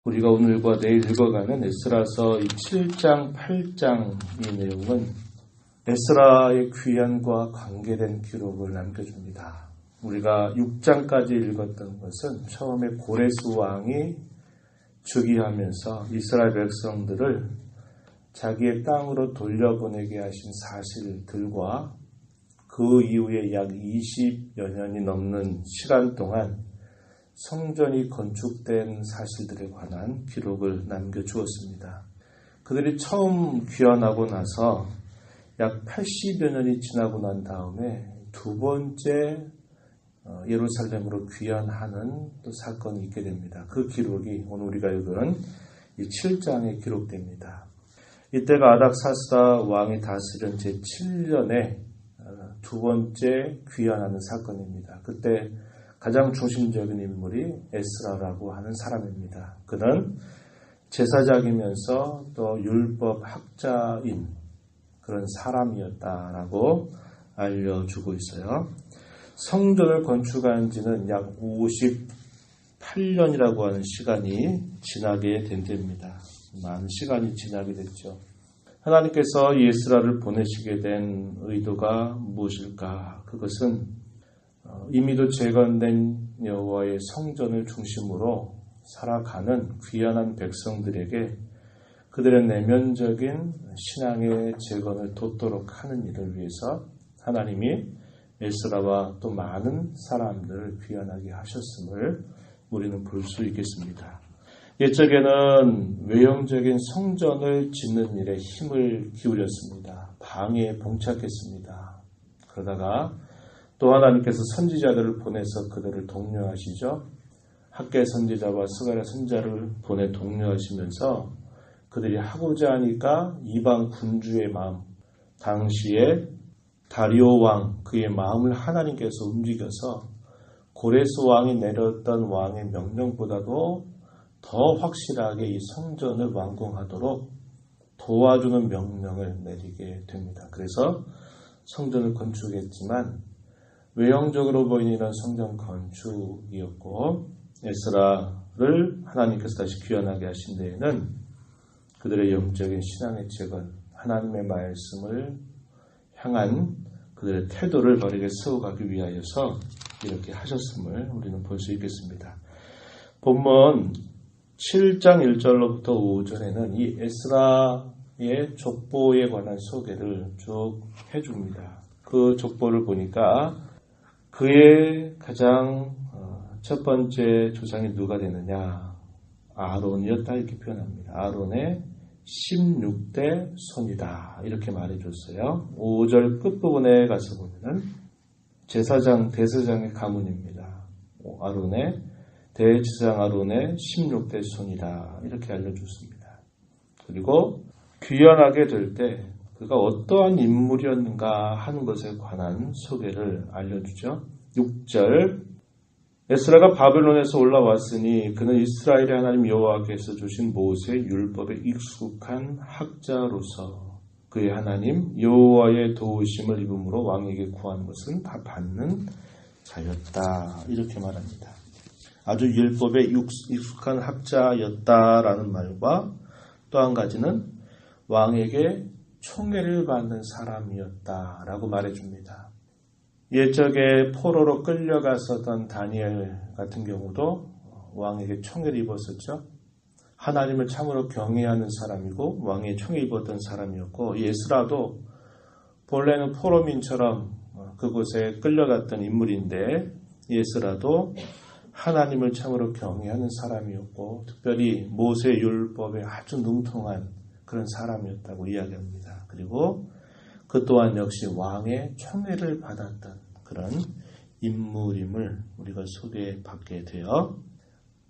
우리가 오늘과 내일 읽어가는 에스라서 7장, 8장 이 내용은 에스라의 귀환과 관계된 기록을 남겨줍니다. 우리가 6장까지 읽었던 것은 처음에 고레스 왕이 즉위하면서 이스라엘 백성들을 자기의 땅으로 돌려보내게 하신 사실들과 그 이후에 약 20여 년이 넘는 시간 동안 성전이 건축된 사실들에 관한 기록을 남겨주었습니다. 그들이 처음 귀환하고 나서 약 80여 년이 지나고 난 다음에 두 번째 예루살렘으로 귀환하는 또 사건이 있게 됩니다. 그 기록이 오늘 우리가 읽은 이 7장에 기록됩니다. 이때가 아닥사스다 왕이 다스린 제7년에 두 번째 귀환하는 사건입니다. 그때 가장 중심적인 인물이 에스라라고 하는 사람입니다. 그는 제사장이면서 또 율법 학자인 그런 사람이었다라고 알려주고 있어요. 성전을 건축한 지는 약 58년이라고 하는 시간이 지나게 된 때입니다. 많은 시간이 지나게 됐죠. 하나님께서 에스라를 보내시게 된 의도가 무엇일까? 그것은 이미도 재건된 여호와의 성전을 중심으로 살아가는 귀환한 백성들에게 그들의 내면적인 신앙의 재건을 돕도록 하는 일을 위해서 하나님이 에스라와 또 많은 사람들을 귀환하게 하셨음을 우리는 볼 수 있겠습니다. 옛적에는 외형적인 성전을 짓는 일에 힘을 기울였습니다. 방해에 봉착했습니다. 그러다가 또 하나님께서 선지자들을 보내서 그들을 독려하시죠. 학개 선지자와 스가랴 선지자를 보내 독려하시면서 그들이 하고자 하니까 이방 군주의 마음, 당시에 다리오 왕 그의 마음을 하나님께서 움직여서 고레스 왕이 내렸던 왕의 명령보다도 더 확실하게 이 성전을 완공하도록 도와주는 명령을 내리게 됩니다. 그래서 성전을 건축했지만 외형적으로 보이는 이런 성전 건축이었고 에스라를 하나님께서 다시 귀환하게 하신 데에는 그들의 영적인 신앙의 재건, 하나님의 말씀을 향한 그들의 태도를 바르게 세워가기 위하여서 이렇게 하셨음을 우리는 볼 수 있겠습니다. 본문 7장 1절로부터 5절에는 이 에스라의 족보에 관한 소개를 쭉 해줍니다. 그 족보를 보니까 그의 가장 첫 번째 조상이 누가 되느냐? 아론이었다 이렇게 표현합니다. 아론의 16대 손이다 이렇게 말해줬어요. 5절 끝부분에 가서 보면은 제사장, 대제사장의 가문입니다. 아론의 대제사장 아론의 16대 손이다 이렇게 알려줬습니다. 그리고 귀환하게 될 때 그가 어떠한 인물이었는가 하는 것에 관한 소개를 알려주죠. 6절 에스라가 바벨론에서 올라왔으니 그는 이스라엘의 하나님 여호와께서 주신 모세의 율법에 익숙한 학자로서 그의 하나님 여호와의 도우심을 입음으로 왕에게 구한 것은 다 받는 자였다 이렇게 말합니다. 아주 율법에 익숙한 학자였다라는 말과 또 한 가지는 왕에게 총애를 받는 사람이었다라고 말해줍니다. 옛적에 포로로 끌려갔었던 다니엘 같은 경우도 왕에게 총애를 입었었죠. 하나님을 참으로 경외하는 사람이고 왕의 총애 입었던 사람이었고 에스라도 본래는 포로민처럼 그곳에 끌려갔던 인물인데 에스라도 하나님을 참으로 경외하는 사람이었고 특별히 모세 율법에 아주 능통한 그런 사람이었다고 이야기합니다. 그리고 그 또한 역시 왕의 총애를 받았던 그런 인물임을 우리가 소개받게 돼요.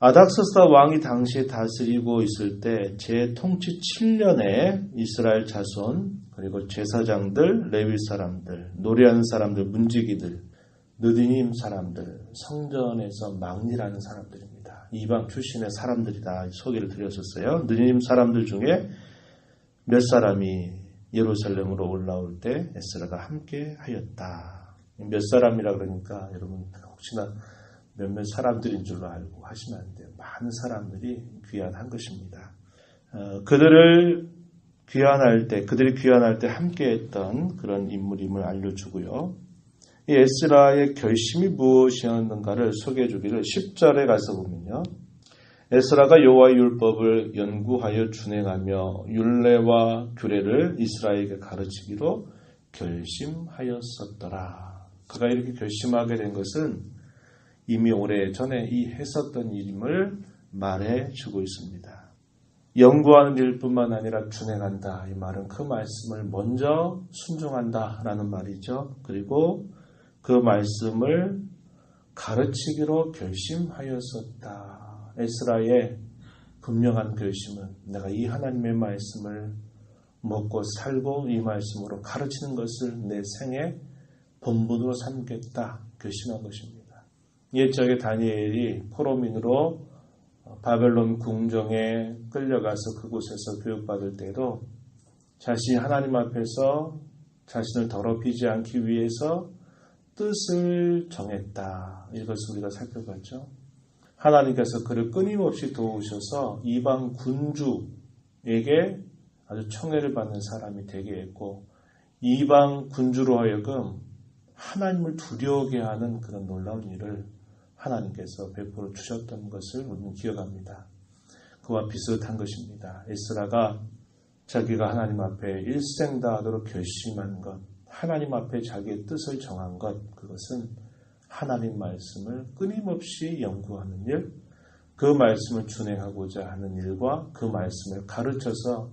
아닥사스다 왕이 당시에 다스리고 있을 때 제 통치 7년에 이스라엘 자손 그리고 제사장들, 레위 사람들, 노래하는 사람들, 문지기들, 느디님 사람들, 성전에서 막일하는 사람들입니다. 이방 출신의 사람들이다 소개를 드렸었어요. 느디님 사람들 중에 몇 사람이 예루살렘으로 올라올 때 에스라가 함께 하였다. 몇 사람이라 그러니까 여러분 혹시나 몇몇 사람들인 줄로 알고 하시면 안 돼요. 많은 사람들이 귀환한 것입니다. 그들이 귀환할 때 함께했던 그런 인물임을 알려주고요. 이 에스라의 결심이 무엇이었는가를 소개해 주기를 10절에 가서 보면요. 에스라가 여호와의 율법을 연구하여 준행하며 율례와 규례를 이스라엘에게 가르치기로 결심하였었더라. 그가 이렇게 결심하게 된 것은 이미 오래전에 이 했었던 일임을 말해주고 있습니다. 연구하는 일뿐만 아니라 준행한다. 이 말은 그 말씀을 먼저 순종한다라는 말이죠. 그리고 그 말씀을 가르치기로 결심하였었다. 에스라의 분명한 결심은 내가 이 하나님의 말씀을 먹고 살고 이 말씀으로 가르치는 것을 내 생의 본분으로 삼겠다 결심한 것입니다. 옛적에 다니엘이 포로민으로 바벨론 궁정에 끌려가서 그곳에서 교육받을 때도 자신이 하나님 앞에서 자신을 더럽히지 않기 위해서 뜻을 정했다. 이것을 우리가 살펴봤죠. 하나님께서 그를 끊임없이 도우셔서 이방 군주에게 아주 청애를 받는 사람이 되게 했고 이방 군주로 하여금 하나님을 두려워하게 하는 그런 놀라운 일을 하나님께서 베풀어 주셨던 것을 우리는 기억합니다. 그와 비슷한 것입니다. 에스라가 자기가 하나님 앞에 일생 다하도록 결심한 것, 하나님 앞에 자기의 뜻을 정한 것, 그것은 하나님 말씀을 끊임없이 연구하는 일, 그 말씀을 준행하고자 하는 일과 그 말씀을 가르쳐서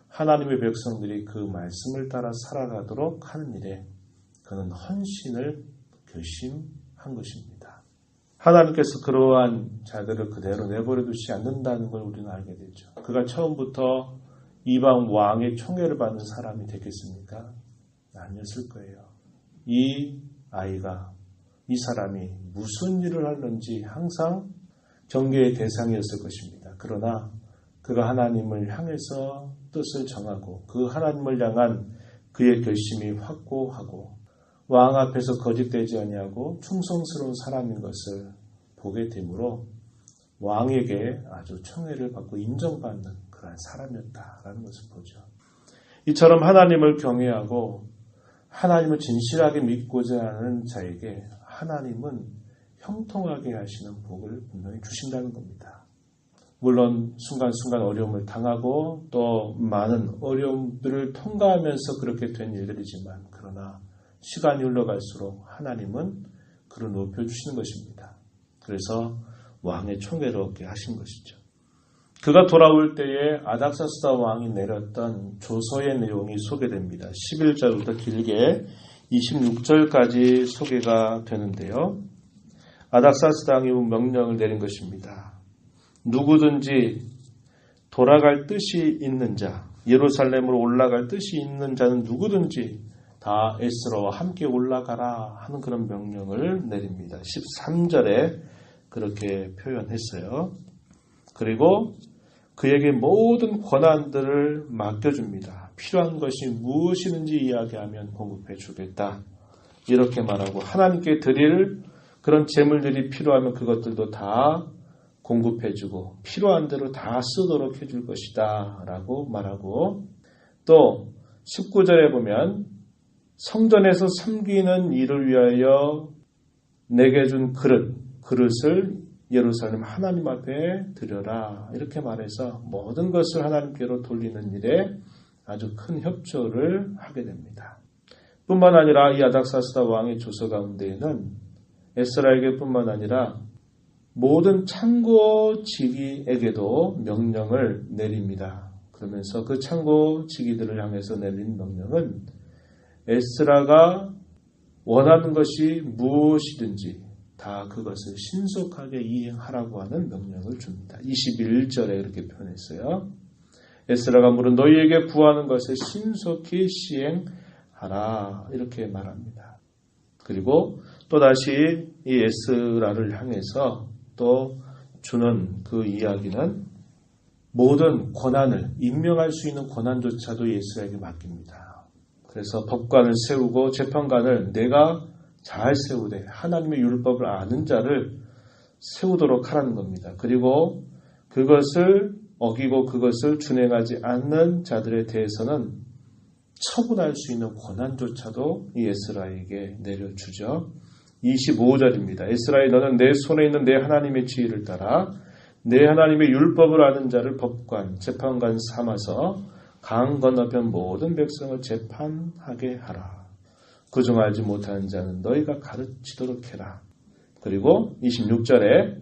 하나님의 백성들이 그 말씀을 따라 살아가도록 하는 일에 그는 헌신을 결심한 것입니다. 하나님께서 그러한 자들을 그대로 내버려 두지 않는다는 걸 우리는 알게 되죠. 그가 처음부터 이방 왕의 총애를 받는 사람이 되겠습니까? 아니었을 거예요. 이 아이가, 이 사람이 무슨 일을 하는지 항상 경계의 대상이었을 것입니다. 그러나 그가 하나님을 향해서 뜻을 정하고 그 하나님을 향한 그의 결심이 확고하고 왕 앞에서 거짓되지 아니하고 충성스러운 사람인 것을 보게 되므로 왕에게 아주 청애를 받고 인정받는 그런 사람이었다라는 것을 보죠. 이처럼 하나님을 경외하고 하나님을 진실하게 믿고자 하는 자에게 하나님은 형통하게 하시는 복을 분명히 주신다는 겁니다. 물론 순간순간 어려움을 당하고 또 많은 어려움들을 통과하면서 그렇게 된 일들이지만 그러나 시간이 흘러갈수록 하나님은 그를 높여주시는 것입니다. 그래서 왕의 총애를 얻게 하신 것이죠. 그가 돌아올 때에 아닥사스다 왕이 내렸던 조서의 내용이 소개됩니다. 11절부터 길게 26절까지 소개가 되는데요. 아닥사스다 왕이 명령을 내린 것입니다. 누구든지 돌아갈 뜻이 있는 자, 예루살렘으로 올라갈 뜻이 있는 자는 누구든지 다 에스라와 함께 올라가라 하는 그런 명령을 내립니다. 13절에 그렇게 표현했어요. 그리고 그에게 모든 권한들을 맡겨줍니다. 필요한 것이 무엇이든지 이야기하면 공급해 주겠다. 이렇게 말하고 하나님께 드릴 그런 재물들이 필요하면 그것들도 다 공급해주고 필요한 대로 다 쓰도록 해줄 것이다 라고 말하고 또 19절에 보면 성전에서 섬기는 일을 위하여 내게 준 그릇을 예루살렘 하나님 앞에 드려라 이렇게 말해서 모든 것을 하나님께로 돌리는 일에 아주 큰 협조를 하게 됩니다. 뿐만 아니라 이 아닥사스다 왕의 조서 가운데에는 에스라에게 뿐만 아니라 모든 창고지기에게도 명령을 내립니다. 그러면서 그 창고지기들을 향해서 내린 명령은 에스라가 원하는 것이 무엇이든지 다 그것을 신속하게 이행하라고 하는 명령을 줍니다. 21절에 이렇게 표현했어요. 에스라가 물은 너희에게 구하는 것을 신속히 시행하라 이렇게 말합니다. 그리고 또다시 이 에스라를 향해서 또 주는 그 이야기는 모든 권한을 임명할 수 있는 권한조차도 에스라에게 맡깁니다. 그래서 법관을 세우고 재판관을 내가 잘 세우되 하나님의 율법을 아는 자를 세우도록 하라는 겁니다. 그리고 그것을 어기고 그것을 준행하지 않는 자들에 대해서는 처분할 수 있는 권한조차도 이 에스라에게 내려주죠. 25절입니다. 에스라야 너는 내 손에 있는 내 하나님의 지혜를 따라 내 하나님의 율법을 아는 자를 법관, 재판관 삼아서 강 건너편 모든 백성을 재판하게 하라. 그중 알지 못하는 자는 너희가 가르치도록 해라. 그리고 26절에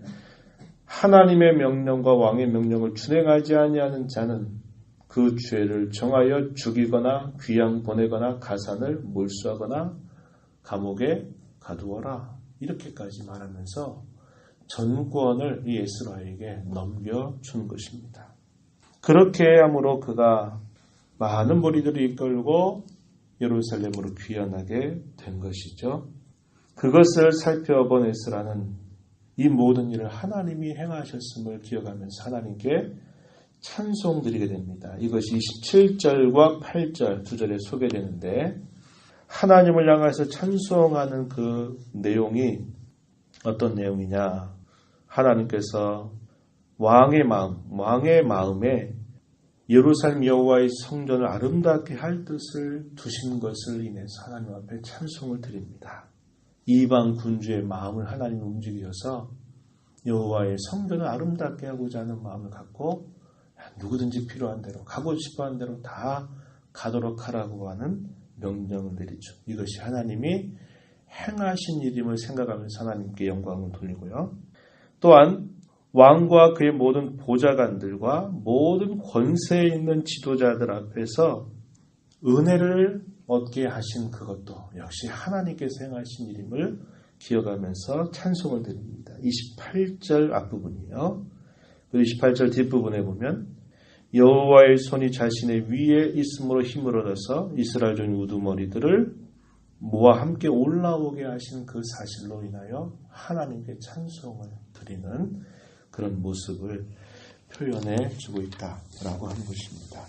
하나님의 명령과 왕의 명령을 준행하지 아니하는 자는 그 죄를 정하여 죽이거나 귀양 보내거나 가산을 몰수하거나 감옥에 가두어라. 이렇게까지 말하면서 전권을 이 에스라에게 넘겨준 것입니다. 그렇게 함으로 그가 많은 무리들을 이끌고 예루살렘으로 귀환하게 된 것이죠. 그것을 살펴본 에스라는 이 모든 일을 하나님이 행하셨음을 기억하면서 하나님께 찬송드리게 됩니다. 이것이 27절과 8절 두 절에 소개되는데 하나님을 향해서 찬송하는 그 내용이 어떤 내용이냐. 하나님께서 왕의 마음에 예루살렘 여호와의 성전을 아름답게 할 뜻을 두신 것을 인해서 하나님 앞에 찬송을 드립니다. 이방 군주의 마음을 하나님이 움직여서 여호와의 성전을 아름답게 하고자 하는 마음을 갖고 누구든지 필요한 대로 가고 싶어하는 대로 다 가도록 하라고 하는 명령을 내리죠. 이것이 하나님이 행하신 일임을 생각하면서 하나님께 영광을 돌리고요. 또한 왕과 그의 모든 보좌관들과 모든 권세에 있는 지도자들 앞에서 은혜를 얻게 하신 그것도 역시 하나님께서 행하신 일임을 기억하면서 찬송을 드립니다. 28절 앞부분이요. 그리고 28절 뒷부분에 보면 여호와의 손이 자신의 위에 있음으로 힘을 얻어서 이스라엘 종 우두머리들을 모아 함께 올라오게 하신 그 사실로 인하여 하나님께 찬송을 드리는 그런 모습을 표현해 주고 있다라고 하는 것입니다.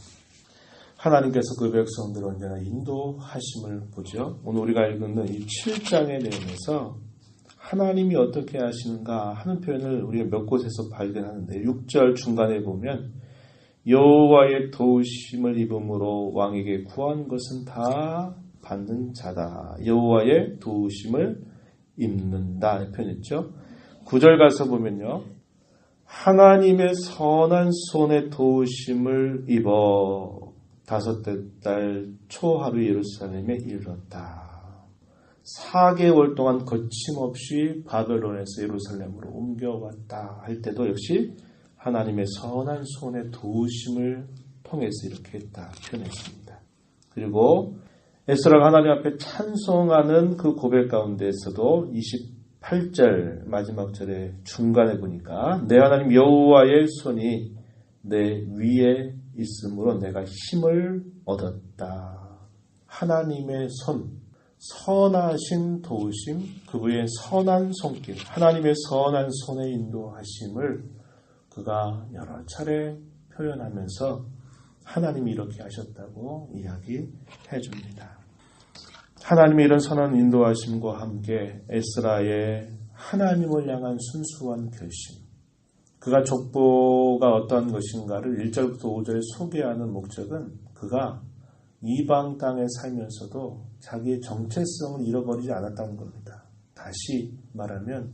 하나님께서 그 백성들을 언제나 인도하심을 보죠. 오늘 우리가 읽는 이 7장의 내용에서 하나님이 어떻게 하시는가 하는 표현을 우리가 몇 곳에서 발견하는데 6절 중간에 보면 여호와의 도우심을 입음으로 왕에게 구한 것은 다 받는 자다. 여호와의 도우심을 입는다 표현했죠. 9절 가서 보면요. 하나님의 선한 손에 도우심을 입어 5째 달 초하루 예루살렘에 이르렀다. 4개월 동안 거침없이 바벨론에서 예루살렘으로 옮겨왔다 할 때도 역시 하나님의 선한 손의 도우심을 통해서 이렇게 했다 표현했습니다. 그리고 에스라가 하나님 앞에 찬송하는 그 고백 가운데에서도 28절 마지막 절에 중간에 보니까 내 하나님 여호와의 손이 내 위에 있으므로 내가 힘을 얻었다. 하나님의 손, 선하신 도우심, 그분의 선한 손길, 하나님의 선한 손의 인도하심을 그가 여러 차례 표현하면서 하나님이 이렇게 하셨다고 이야기해 줍니다. 하나님의 이런 선한 인도하심과 함께 에스라의 하나님을 향한 순수한 결심, 그가 족보가 어떠한 것인가를 1절부터 5절에 소개하는 목적은 그가 이방 땅에 살면서도 자기의 정체성을 잃어버리지 않았다는 겁니다. 다시 말하면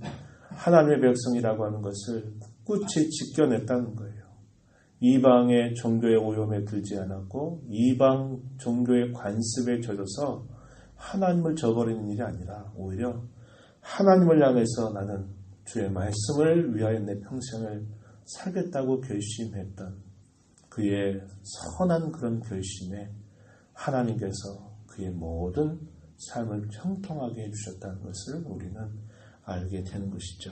하나님의 백성이라고 하는 것을 꿋꿋이 지켜냈다는 거예요. 이방의 종교의 오염에 들지 않았고 이방 종교의 관습에 젖어서 하나님을 저버리는 일이 아니라 오히려 하나님을 향해서 나는 주의 말씀을 위하여 내 평생을 살겠다고 결심했던 그의 선한 그런 결심에 하나님께서 그의 모든 삶을 형통하게 해주셨다는 것을 우리는 알게 되는 것이죠.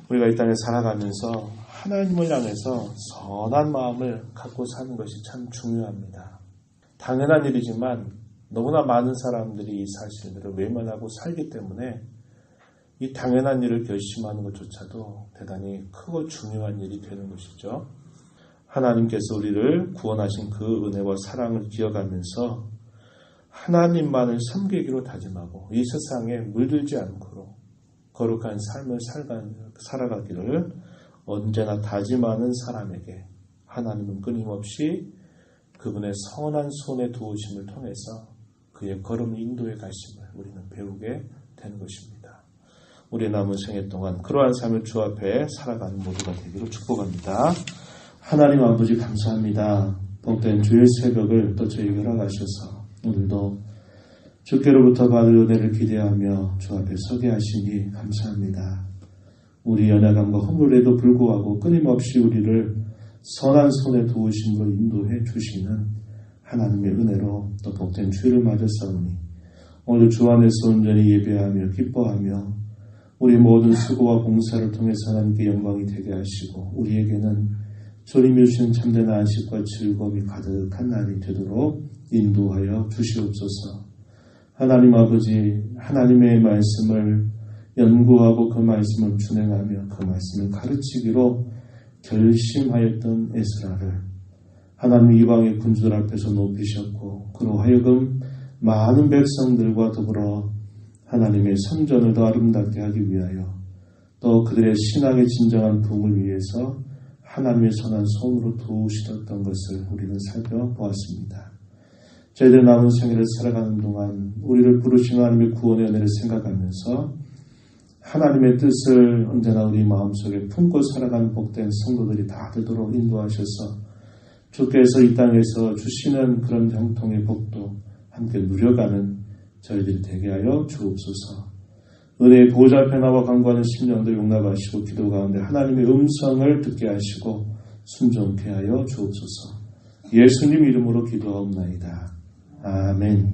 우리가 이 땅에 살아가면서 하나님을 향해서 선한 마음을 갖고 사는 것이 참 중요합니다. 당연한 일이지만 너무나 많은 사람들이 이 사실들을 외면하고 살기 때문에 이 당연한 일을 결심하는 것조차도 대단히 크고 중요한 일이 되는 것이죠. 하나님께서 우리를 구원하신 그 은혜와 사랑을 기억하면서 하나님만을 섬기기로 다짐하고 이 세상에 물들지 않고 거룩한 삶을 살아가기를 언제나 다짐하는 사람에게 하나님은 끊임없이 그분의 선한 손에 도우심을 통해서 그의 걸음 인도에 가심을 우리는 배우게 되는 것입니다. 우리 남은 생애 동안 그러한 삶을 주 앞에 살아가는 모두가 되기를 축복합니다. 하나님 아버지 감사합니다. 복된 주일 새벽을 또 저희에게 허락하셔서 오늘도 주께로부터 받을 은혜를 기대하며 주 앞에 서게 하시니 감사합니다. 우리 연약함과 허물에도 불구하고 끊임없이 우리를 선한 손에 도우심으로 인도해 주시는 하나님의 은혜로 또 복된 주일을 맞았사오니 오늘 주 안에서 온전히 예배하며 기뻐하며 우리 모든 수고와 봉사를 통해서 하나님께 영광이 되게 하시고 우리에게는 주님이 주신 참된 안식과 즐거움이 가득한 날이 되도록 인도하여 주시옵소서. 하나님 아버지, 하나님의 말씀을 연구하고 그 말씀을 준행하며 그 말씀을 가르치기로 결심하였던 에스라를 하나님 이방의 군주들 앞에서 높이셨고 그로 하여금 많은 백성들과 더불어 하나님의 선전을 더 아름답게 하기 위하여 또 그들의 신앙의 진정한 부흥을 위해서 하나님의 선한 손으로 도우시던 것을 우리는 살펴보았습니다. 저희들 남은 생애를 살아가는 동안 우리를 부르신 하나님의 구원의 은혜를 생각하면서 하나님의 뜻을 언제나 우리 마음속에 품고 살아가는 복된 성도들이 다 되도록 인도하셔서 주께서 이 땅에서 주시는 그런 형통의 복도 함께 누려가는 저희들이 되게 하여 주옵소서. 은혜의 보좌 앞에 나와 간구하는 심령들 용납하시고 기도 가운데 하나님의 음성을 듣게 하시고 순종케 하여 주옵소서. 예수님 이름으로 기도하옵나이다. 아멘.